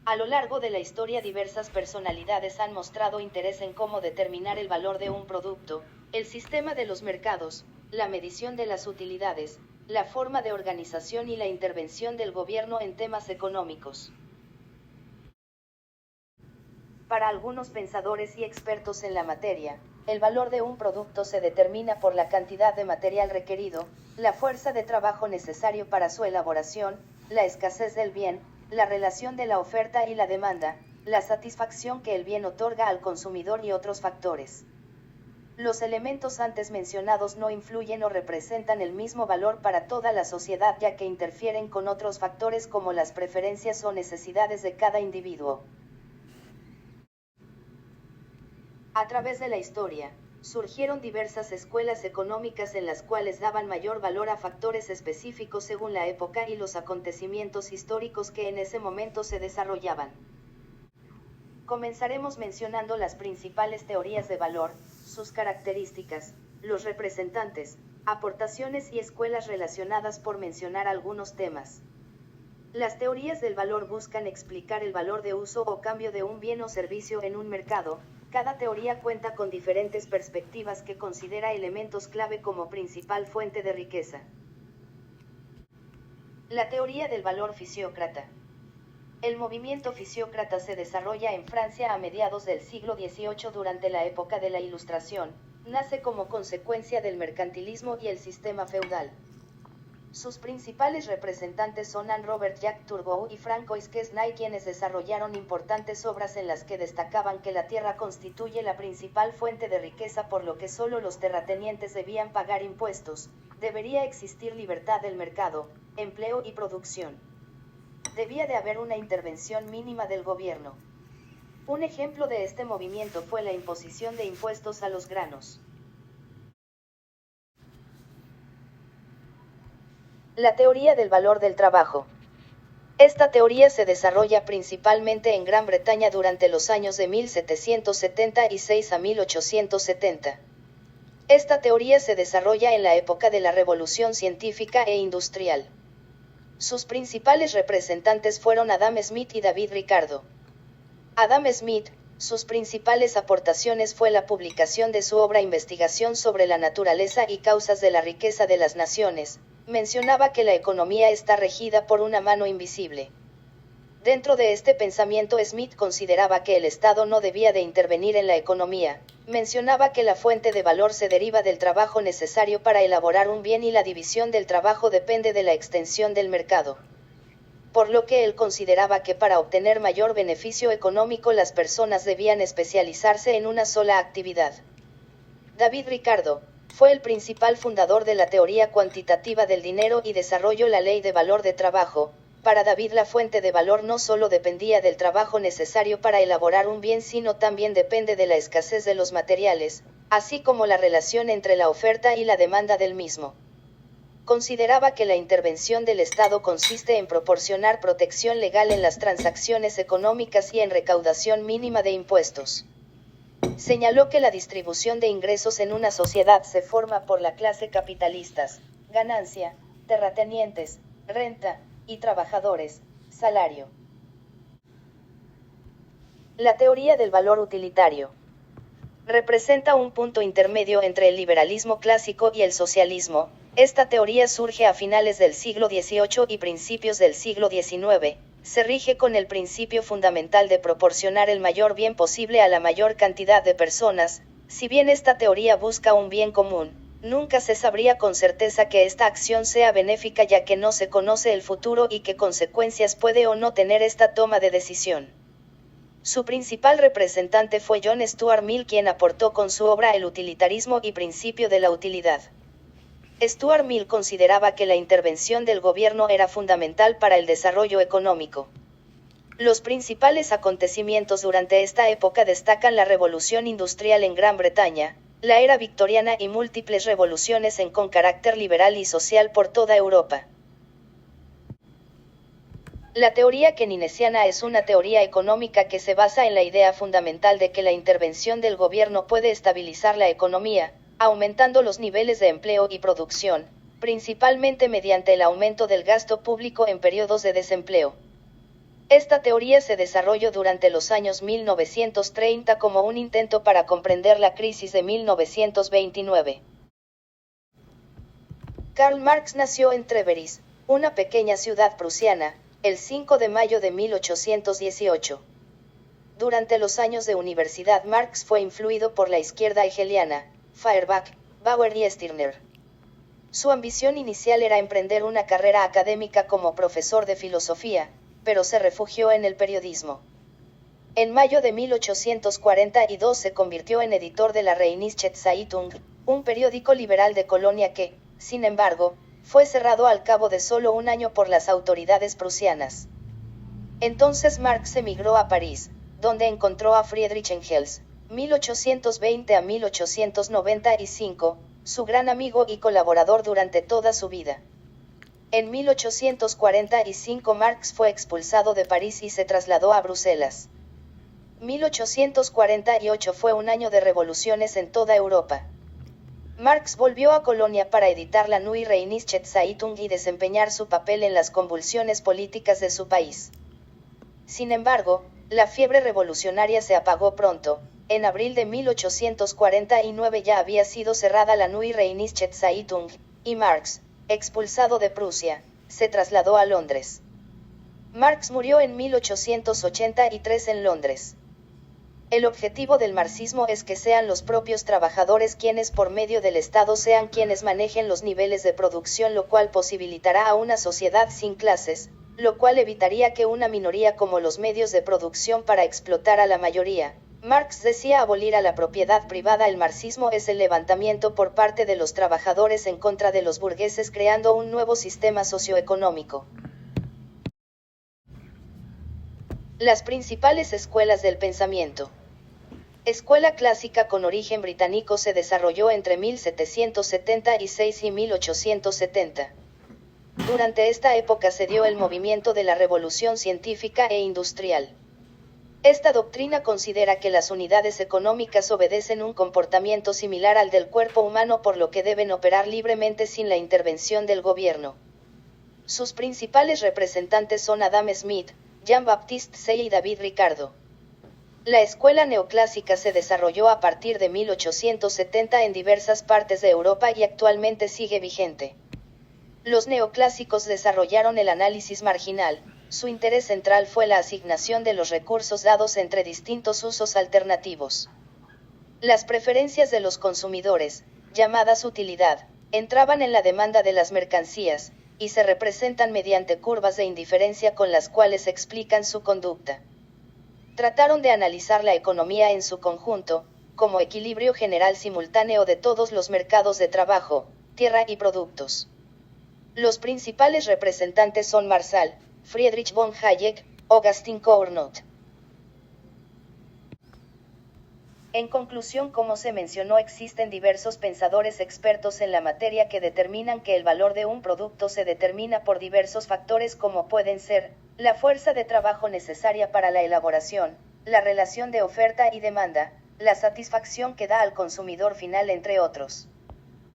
A lo largo de la historia diversas personalidades han mostrado interés en cómo determinar el valor de un producto, el sistema de los mercados, la medición de las utilidades, la forma de organización y la intervención del gobierno en temas económicos. Para algunos pensadores y expertos en la materia, el valor de un producto se determina por la cantidad de material requerido, la fuerza de trabajo necesario para su elaboración, la escasez del bien, la relación de la oferta y la demanda, la satisfacción que el bien otorga al consumidor y otros factores. Los elementos antes mencionados no influyen o representan el mismo valor para toda la sociedad, ya que interfieren con otros factores como las preferencias o necesidades de cada individuo. A través de la historia, surgieron diversas escuelas económicas en las cuales daban mayor valor a factores específicos según la época y los acontecimientos históricos que en ese momento se desarrollaban. Comenzaremos mencionando las principales teorías de valor, sus características, los representantes, aportaciones y escuelas relacionadas, por mencionar algunos temas. Las teorías del valor buscan explicar el valor de uso o cambio de un bien o servicio en un mercado. Cada teoría cuenta con diferentes perspectivas que considera elementos clave como principal fuente de riqueza. La teoría del valor fisiócrata. El movimiento fisiócrata se desarrolla en Francia a mediados del siglo XVIII durante la época de la Ilustración. Nace como consecuencia del mercantilismo y el sistema feudal. Sus principales representantes son Anne Robert Jacques Turgot y Francois Quesnay, quienes desarrollaron importantes obras en las que destacaban que la tierra constituye la principal fuente de riqueza, por lo que solo los terratenientes debían pagar impuestos, debería existir libertad del mercado, empleo y producción. Debía de haber una intervención mínima del gobierno. Un ejemplo de este movimiento fue la imposición de impuestos a los granos. La teoría del valor del trabajo. Esta teoría se desarrolla principalmente en Gran Bretaña durante los años de 1776 a 1870. Esta teoría se desarrolla en la época de la Revolución Científica e Industrial. Sus principales representantes fueron Adam Smith y David Ricardo. Adam Smith, sus principales aportaciones fue la publicación de su obra Investigación sobre la naturaleza y causas de la riqueza de las naciones. Mencionaba que la economía está regida por una mano invisible. Dentro de este pensamiento, Smith consideraba que el Estado no debía de intervenir en la economía. Mencionaba que la fuente de valor se deriva del trabajo necesario para elaborar un bien y la división del trabajo depende de la extensión del mercado. Por lo que él consideraba que para obtener mayor beneficio económico las personas debían especializarse en una sola actividad. David Ricardo fue el principal fundador de la teoría cuantitativa del dinero y desarrolló la ley de valor de trabajo. Para David, la fuente de valor no solo dependía del trabajo necesario para elaborar un bien, sino también depende de la escasez de los materiales, así como la relación entre la oferta y la demanda del mismo. Consideraba que la intervención del Estado consiste en proporcionar protección legal en las transacciones económicas y en recaudación mínima de impuestos. Señaló que la distribución de ingresos en una sociedad se forma por la clase capitalistas, ganancia, terratenientes, renta, y trabajadores, salario. La teoría del valor utilitario. Representa un punto intermedio entre el liberalismo clásico y el socialismo. Esta teoría surge a finales del siglo XVIII y principios del siglo XIX. Se rige con el principio fundamental de proporcionar el mayor bien posible a la mayor cantidad de personas. Si bien esta teoría busca un bien común, nunca se sabría con certeza que esta acción sea benéfica, ya que no se conoce el futuro y qué consecuencias puede o no tener esta toma de decisión. Su principal representante fue John Stuart Mill, quien aportó con su obra El utilitarismo y principio de la utilidad. Stuart Mill consideraba que la intervención del gobierno era fundamental para el desarrollo económico. Los principales acontecimientos durante esta época destacan la Revolución Industrial en Gran Bretaña, la era victoriana y múltiples revoluciones con carácter liberal y social por toda Europa. La teoría keynesiana es una teoría económica que se basa en la idea fundamental de que la intervención del gobierno puede estabilizar la economía, aumentando los niveles de empleo y producción, principalmente mediante el aumento del gasto público en periodos de desempleo. Esta teoría se desarrolló durante los años 1930 como un intento para comprender la crisis de 1929. Karl Marx nació en Treveris, una pequeña ciudad prusiana, el 5 de mayo de 1818. Durante los años de universidad Marx fue influido por la izquierda hegeliana, Feuerbach, Bauer y Stirner. Su ambición inicial era emprender una carrera académica como profesor de filosofía, pero se refugió en el periodismo. En mayo de 1842 se convirtió en editor de la Rheinische Zeitung, un periódico liberal de Colonia que, sin embargo, fue cerrado al cabo de solo un año por las autoridades prusianas. Entonces Marx emigró a París, donde encontró a Friedrich Engels, 1820 a 1895, su gran amigo y colaborador durante toda su vida. En 1845 Marx fue expulsado de París y se trasladó a Bruselas. 1848 fue un año de revoluciones en toda Europa. Marx volvió a Colonia para editar la Neue Rheinische Zeitung y desempeñar su papel en las convulsiones políticas de su país. Sin embargo, la fiebre revolucionaria se apagó pronto. En abril de 1849 ya había sido cerrada la Neue Rheinische Zeitung, y Marx, expulsado de Prusia, se trasladó a Londres. Marx murió en 1883 en Londres. El objetivo del marxismo es que sean los propios trabajadores quienes por medio del Estado sean quienes manejen los niveles de producción, lo cual posibilitará a una sociedad sin clases, lo cual evitaría que una minoría como los medios de producción para explotar a la mayoría. Marx decía abolir a la propiedad privada. El marxismo es el levantamiento por parte de los trabajadores en contra de los burgueses, creando un nuevo sistema socioeconómico. Las principales escuelas del pensamiento. Escuela clásica con origen británico se desarrolló entre 1776 y 1870. Durante esta época se dio el movimiento de la revolución científica e industrial. Esta doctrina considera que las unidades económicas obedecen un comportamiento similar al del cuerpo humano, por lo que deben operar libremente sin la intervención del gobierno. Sus principales representantes son Adam Smith, Jean-Baptiste Say y David Ricardo. La escuela neoclásica se desarrolló a partir de 1870 en diversas partes de Europa y actualmente sigue vigente. Los neoclásicos desarrollaron el análisis marginal. Su interés central fue la asignación de los recursos dados entre distintos usos alternativos. Las preferencias de los consumidores, llamadas utilidad, entraban en la demanda de las mercancías, y se representan mediante curvas de indiferencia con las cuales explican su conducta. Trataron de analizar la economía en su conjunto, como equilibrio general simultáneo de todos los mercados de trabajo, tierra y productos. Los principales representantes son Marshall, Friedrich von Hayek, Augustin Cournot. En conclusión, como se mencionó, existen diversos pensadores expertos en la materia que determinan que el valor de un producto se determina por diversos factores, como pueden ser la fuerza de trabajo necesaria para la elaboración, la relación de oferta y demanda, la satisfacción que da al consumidor final, entre otros.